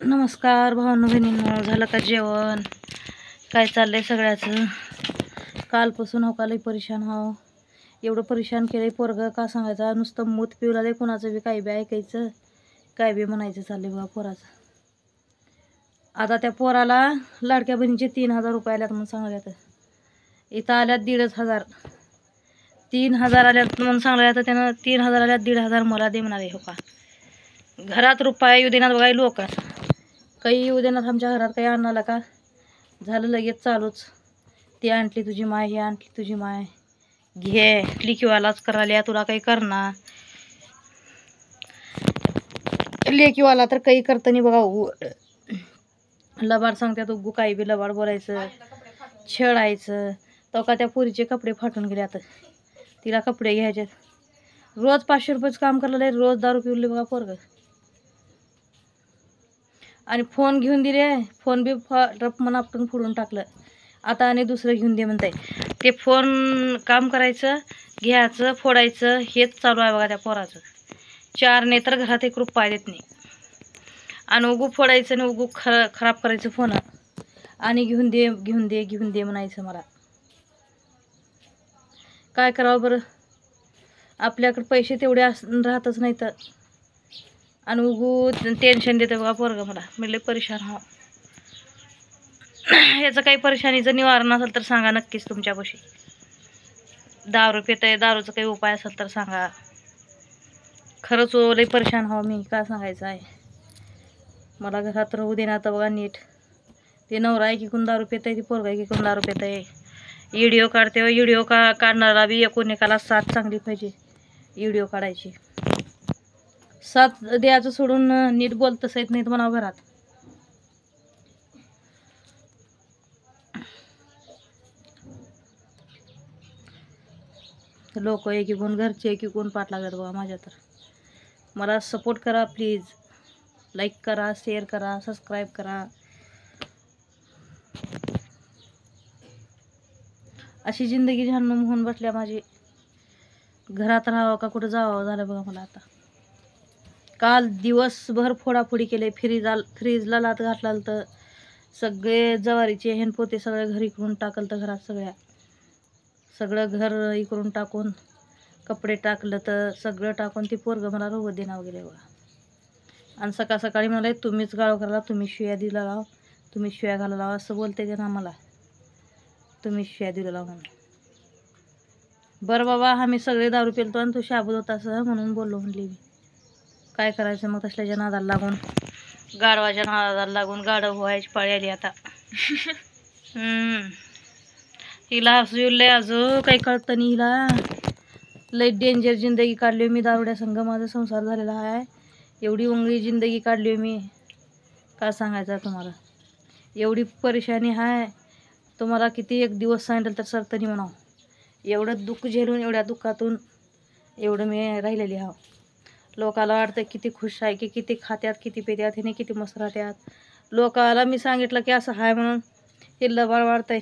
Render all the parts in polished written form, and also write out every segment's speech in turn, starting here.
नमस्कार भावांनो बहिणींनो, झालं का जेवण? काय चाललंय सगळ्याचं? कालपासून हो का लई परेशान हाव. एवढं परेशान केलंय पोरगं का सांगायचं. नुसतं मूत पिऊ लागले, कोणाचं बी काय बी ऐकायचं, काय बी म्हणायचं चाललंय बघा पोराचं. आता त्या पोराला लाडक्या बहिणीचे 3,000 रुपये आल्यात म्हणून सांगल्यात. इथं आल्यात 1,500. 3,000 आल्यात म्हणून सांगल्यात. त्यानं 3,000 आल्यात, 1,500 मला दे म्हणाले. हो का घरात रुपये येऊ देणार बघा लोक, काही येऊ देणार आमच्या घरात. काही आणायला का झालं लगेच चालूच. ती आणली तुझी माय, हे आणली तुझी माय, घे लिखीवालाच करायला, तुला काही करणार. लेकीवाला तर काही करतं नाही बघा. लबाड सांगतात उगू, काही बी लबाड बोलायचं, छेडायचं. तो का त्या पोरीचे कपडे फाटून गेले. आता तिला कपडे घ्यायचे. रोज 500 रुपयेच काम करायला, रोज दारू पिवले बघा पोरगं. आणि फोन घेऊन दिले, फोन बी रपमन आपटून फोडून टाकलं. आता आणि दुसरं घेऊन दे म्हणताय. ते फोन काम करायचं, घ्यायचं, फोडायचं, हेच चालू आहे बघा त्या पोराचं. 4 ने तर घरात 1 रुपया देत नाही. आणि उगू फोडायचं आणि उगू खराब करायचं फोन, आणि घेऊन दे घेऊन दे घेऊन दे म्हणायचं. मला काय करावं बरं? आपल्याकडे पैसे तेवढे राहतच नाही तर, आणि उगू टेन्शन देते बघा पोरगं मला. मी लई परेशान हा. ह्याचं काही परेशानीचं निवारण असेल तर सांगा नक्कीच तुमच्यापाशी. दारू पितंय, दारूचं काही उपाय असेल तर सांगा. खरंच लई परेशान हा मी, काय सांगायचं आहे. मला घरात राहू देणार तर बघा नीट. ते नवरा आहे की कोण दारू पितंय, ती पोरगा आहे की कोण दारू पितंय. व्हिडिओ काढते, व्हिडिओ काढणारा बी एकोणेकाला साथ चांगली पाहिजे व्हिडिओ काढायची. साथ द्यायचं सोडून नीट बोलतच येत नाहीत म्हणा घरात. लोक आहे की कोण घरचे आहे की कोण पाठ लागतात बघा माझ्या. तर मला सपोर्ट करा प्लीज. लाईक करा, शेअर करा, सबस्क्राईब करा. अशी जिंदगी जहन्नम होऊन बसल्या माझी. घरात राहावं का कुठं जावं झालं बघा मला आता. काल दिवसभर फोडाफोडी केले. फ्रीजला लात घातला तर सगळे जवारीचे हेन पोते सगळे घरी करून टाकलं. तर घरात सगळं घर इकडून टाकून, कपडे टाकलं तर सगळं टाकून ती पोरगं मला रोग देणं वगैरे बघा. आणि सकाळ सकाळी मला तुम्हीच गाळो करायला, तुम्ही शिव्या दिला लावा, तुम्ही शिव्या घाला लावा असं बोलते ते ना मला. तुम्ही शिव्या दिला लावा म्हणून. बरं बाबा, आम्ही सगळे दारू पिलतो आणि तू शाबूत होता असं म्हणून बोललो म्हणली मी. काय करायचं मग? तसल्याच्या नादाला लागून, गाढवाच्या नादाला लागून गाढव व्हायची पाळी आली आता. हिला हसू लय, अजून काही कळतं नाही हिला. लय डेंजर जिंदगी काढली मी दारुड्या संघ. माझा संसार झालेला आहे. एवढी उंगळी जिंदगी काढली मी, काय सांगायचं तुम्हाला. एवढी परेशानी आहे तुम्हाला. किती एक दिवस सांगितलं तर सरतं नाही म्हणावं. एवढं दुःख झेलून, एवढ्या दुःखातून एवढं मी राहिलेली हा. लोकाला वाटतं किती खुश आहे, की किती खात्यात, किती पित्यात, हिने किती मस्त राहत्यात. लोकाला मी सांगितलं की असं आहे म्हणून हे लबाड वाढतंय.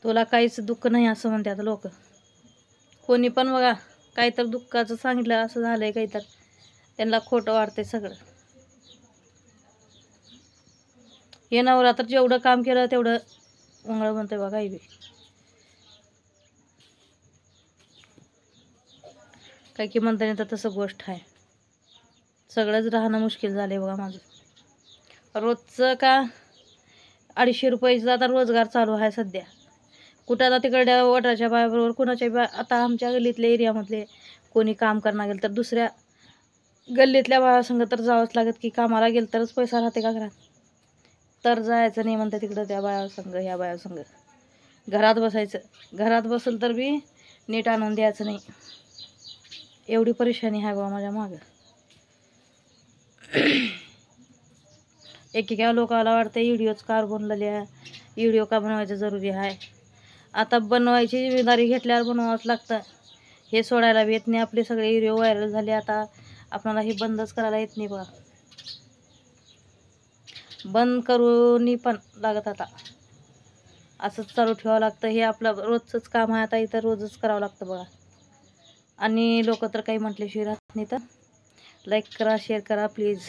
तुला काहीच दुःख नाही असं म्हणतात लोक. कोणी पण बघा, काही तर दुःखाचं सांगितलं असं झालंय काही तर त्यांना खोटं वाटतंय सगळं. हे नवरा तर जेवढं काम केलं तेवढं उंगळ म्हणतंय बघा. काही बी काही की म्हणता नाही तर तसं गोष्ट आहे. सगळंच राहणं मुश्किल झालंय बघा माझं. रोजचं का 250 रुपयाचा आता रोजगार चालू आहे सध्या. कुठं आता तिकडल्या वडाच्या बायाबरोबर कुणाच्या आता आमच्या गल्लीतल्या एरियामधले कोणी काम करणार गेलं तर दुसऱ्या गल्लीतल्या बायासंग तर जावंच लागत, की कामाला गेलं तरच पैसा राहते का घरात. तर जायचं नाही म्हणतं तिकडं त्या बायासंग, ह्या बायासंग. घरात बसायचं. घरात बसल तर बी नीट आणून द्यायचं नाही. एवढी परेशानी आहे बघा माझ्या मागं. एकेका लोकाला वाटतं व्हिडिओच कार बनलेल्या, व्हिडिओ का बनवायचं जरुरी आहे. आता बनवायची जिम्मेदारी घेतल्यावर बनवावंच लागतं. हे सोडायला बी येत नाही. आपले सगळे व्हिडिओ व्हायरल झाले. आता आपल्याला हे बंदच करायला येत नाही बघा. बंद करूनही पण लागत आता. असंच चालू ठेवावं लागतं. हे आपलं रोजचंच काम आहे आता. इथं रोजच करावं लागतं बघा. आणि लोक तर काही म्हटल्याशिवाय राहत नाही. तर लाईक करा, शेअर करा प्लीज.